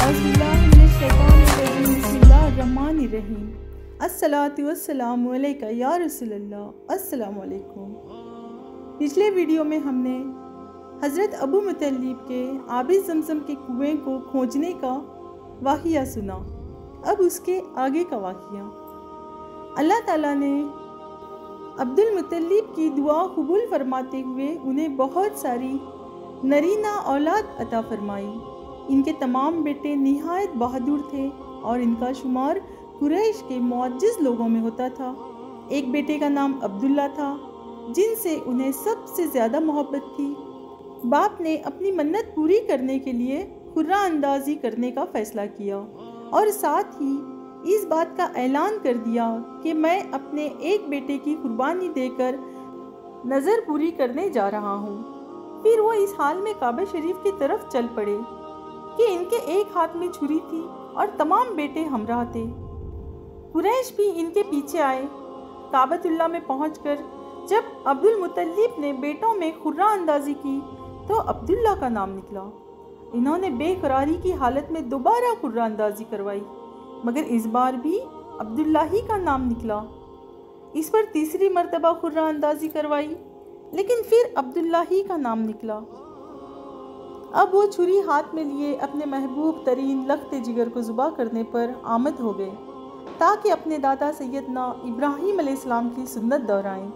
बिस्मिल्लाहिर्रहमानिर्रहीम। अस्सलातु वस्सलामु अलैका या रसूल अल्लाह। अस्सलामु अलैकुम। पिछले वीडियो में हमने हज़रत अबू मुतल्लिब के आबे ज़मज़म के कुएं को खोजने का वाक़िया सुना। अब उसके आगे का वाक़िया। अल्लाह ताला ने अब्दुल मुतल्लिब की दुआ कबूल फरमाते हुए उन्हें बहुत सारी नरीना औलाद अता फरमाई। इनके तमाम बेटे निहायत बहादुर थे और इनका शुमार कुरैश के मुअज्जिज़ लोगों में होता था। एक बेटे का नाम अब्दुल्ला था, जिनसे उन्हें सबसे ज़्यादा मोहब्बत थी। बाप ने अपनी मन्नत पूरी करने के लिए खुर्रा अंदाज़ी करने का फ़ैसला किया और साथ ही इस बात का ऐलान कर दिया कि मैं अपने एक बेटे की कुर्बानी देकर नज़र पूरी करने जा रहा हूँ। फिर वो इस हाल में काबा शरीफ की तरफ चल पड़े कि इनके एक हाथ में छुरी थी और तमाम बेटे हमराह थे। कुरैश भी इनके पीछे आए। काबतुल्लाह में पहुंचकर जब अब्दुल मुतल्लिब ने बेटों में खुर्रा अंदाज़ी की तो अब्दुल्ला का नाम निकला। इन्होंने बेकरारी की हालत में दोबारा खुर्रा अंदाज़ी करवाई, मगर इस बार भी अब्दुल्ला ही का नाम निकला। इस पर तीसरी मर्तबा खुर्रा अंदाज़ी करवाई, लेकिन फिर अब्दुल्ला ही का नाम निकला। अब वो छुरी हाथ में लिए अपने महबूब तरीन लख्त जिगर को ज़ुबा करने पर आमद हो गए, ताकि अपने दादा सैयदना इब्राहीम अलैहिस्सलाम की सुन्नत दोहराएं।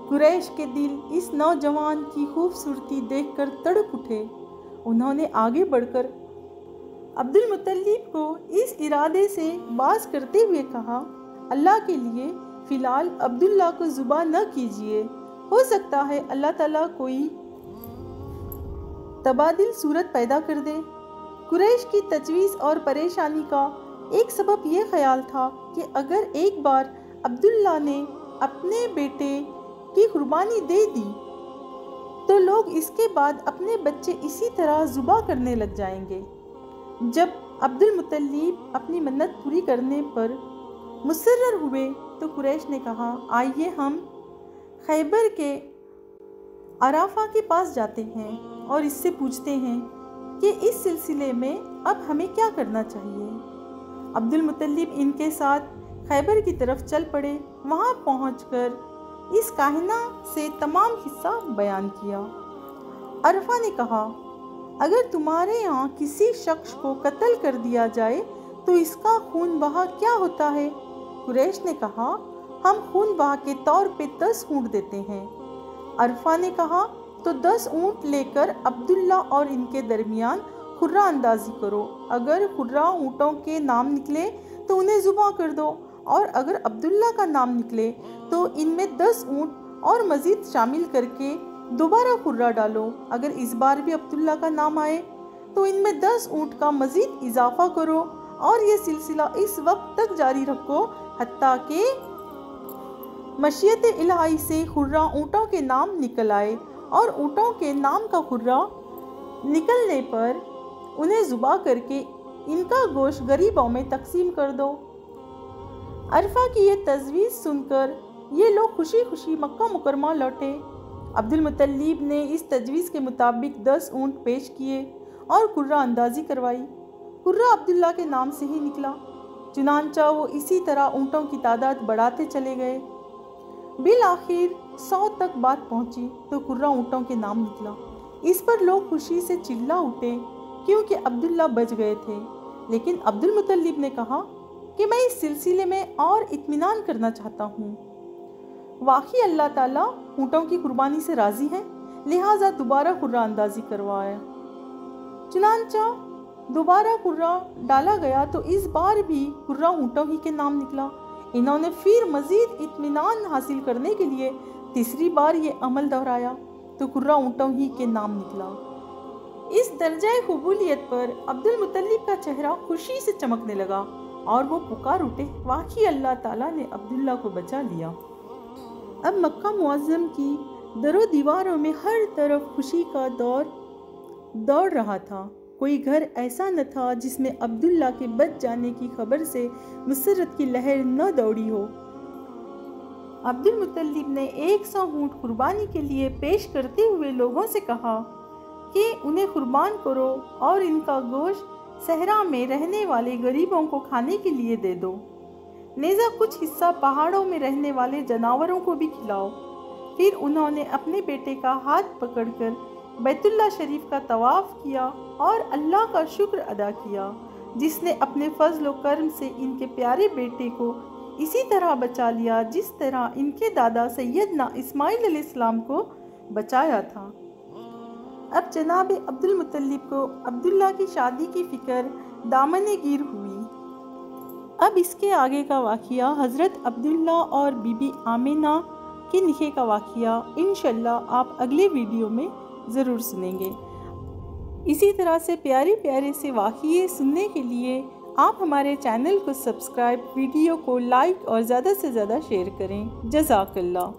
कुरैश के दिल इस नौजवान की खूबसूरती देखकर तड़प उठे। उन्होंने आगे बढ़कर अब्दुल मुतल्लिब को इस इरादे से बाज करते हुए कहा, अल्लाह के लिए फ़िलहाल अब्दुल्ला को ज़ुबा न कीजिए, हो सकता है अल्लाह ताला कोई तबादिल सूरत पैदा कर दे। कुरैश की तजवीज़ और परेशानी का एक सबब यह ख्याल था कि अगर एक बार अब्दुल्ला ने अपने बेटे की कुर्बानी दे दी तो लोग इसके बाद अपने बच्चे इसी तरह ज़ुबा करने लग जाएंगे। जब अब्दुल मुतल्लिब अपनी मन्नत पूरी करने पर मुसर्रर हुए तो कुरैश ने कहा, आइए हम खैबर के अराफा के पास जाते हैं और इससे पूछते हैं कि इस सिलसिले में अब हमें क्या करना चाहिए। अब्दुल मुतल्लिब इनके साथ खैबर की तरफ चल पड़े। वहाँ पहुँचकर इस काहिना से तमाम किस्सा बयान किया। अरफा ने कहा, अगर तुम्हारे यहाँ किसी शख्स को कत्ल कर दिया जाए तो इसका खून बहा क्या होता है? कुरैश ने कहा, हम खून बहा के तौर पे 10 ऊँट देते हैं। अरफा ने कहा, तो 10 ऊँट लेकर अब्दुल्ला और इनके दरमियान खुर्रा अंदाज़ी करो। अगर खुर्रा ऊँटों के नाम निकले तो उन्हें ज़ुबा कर दो, और अगर अब्दुल्ला का नाम निकले तो इनमें 10 ऊँट और मज़ीद शामिल करके दोबारा खुर्रा डालो। अगर इस बार भी अब्दुल्ला का नाम आए तो इनमें 10 ऊँट का मज़ीद इजाफ़ा करो, और ये सिलसिला इस वक्त तक जारी रखो हत्ता कि मशीयत इलाही से खुर्रा ऊँटों के नाम निकल आए, और ऊँटों के नाम का खुर्रा निकलने पर उन्हें ज़ुबा करके इनका गोश्त गरीबों में तकसीम कर दो। अरफा की ये तजवीज़ सुनकर ये लोग खुशी खुशी मक्का मुकरमा लौटे। अब्दुल मुतल्लिब ने इस तजवीज़ के मुताबिक 10 ऊँट पेश किए और खुर्रा अंदाज़ी करवाई। खुर्रा अब्दुल्ला के नाम से ही निकला। चुनांचा वो इसी तरह ऊँटों की तादाद बढ़ाते चले गए। बिल आखिर 100 तक बात पहुँची तो खुर्रा ऊँटों के नाम निकला। इस पर लोग खुशी से चिल्ला उठे क्योंकि अब्दुल्ला बच गए थे। लेकिन अब्दुल मुतल्लिब ने कहा कि मैं इस सिलसिले में और इत्मीनान करना चाहता हूँ। वाकई अल्लाह ताला ऊँटों की कुर्बानी से राज़ी है, लिहाजा दोबारा खुर्रा अंदाज़ी करवाया। चुनांचा दोबारा खुर्रा डाला गया तो इस बार भी खुर्रा ऊँटों ही के नाम निकला। इन्होंने फिर मज़ीद इत्मीनान हासिल करने के लिए तीसरी बार ये अमल दोहराया तो खुर्रा ऊँटों ही के नाम निकला। इस दर्जाए कबूलियत पर अब्दुल मुतल्लिब का चेहरा खुशी से चमकने लगा और वो पुकार उठे, वाकई अल्लाह ताला ने अब्दुल्ला को बचा लिया। अब मक्का मुअज़्ज़म की दरो दीवारों में हर तरफ खुशी का दौड़ रहा था। कोई घर ऐसा न था जिसमें अब्दुल्ला के बच जाने की खबर से मुसर्रत की लहर न दौड़ी हो। अब्दुल मुतल्लिब ने 100 ऊँट कुर्बानी के लिए पेश करते हुए लोगों से कहा कि उन्हें कुर्बान करो और इनका गोश्त صحرا میں رہنے والے غریبوں کو کھانے کے لیے دے دو۔ نیزا کچھ حصہ پہاڑوں میں رہنے والے جانوروں کو بھی کھلاؤ۔ پھر انہوں نے اپنے بیٹے کا ہاتھ پکڑ کر بیت اللہ شریف کا طواف کیا اور اللہ کا شکر ادا کیا، جس نے اپنے فضل و کرم سے ان کے پیارے بیٹے کو اسی طرح بچا لیا جس طرح ان کے دادا سیدنا اسماعیل علیہ السلام کو بچایا تھا۔ اب جناب عبد المطلب کو عبداللہ کی شادی کی فکر دامن گیر ہوئی۔ اب اس کے آگے کا واقعہ حضرت عبداللہ اور بی بی آمنہ کے نکاح کا واقعہ انشاءاللہ آپ اگلے ویڈیو میں ضرور سنیں گے۔ اسی طرح سے پیارے پیارے سے واقعے سننے کے لیے آپ ہمارے چینل کو سبسکرائب، ویڈیو کو لائک اور زیادہ سے زیادہ شیئر کریں۔ جزاک اللہ۔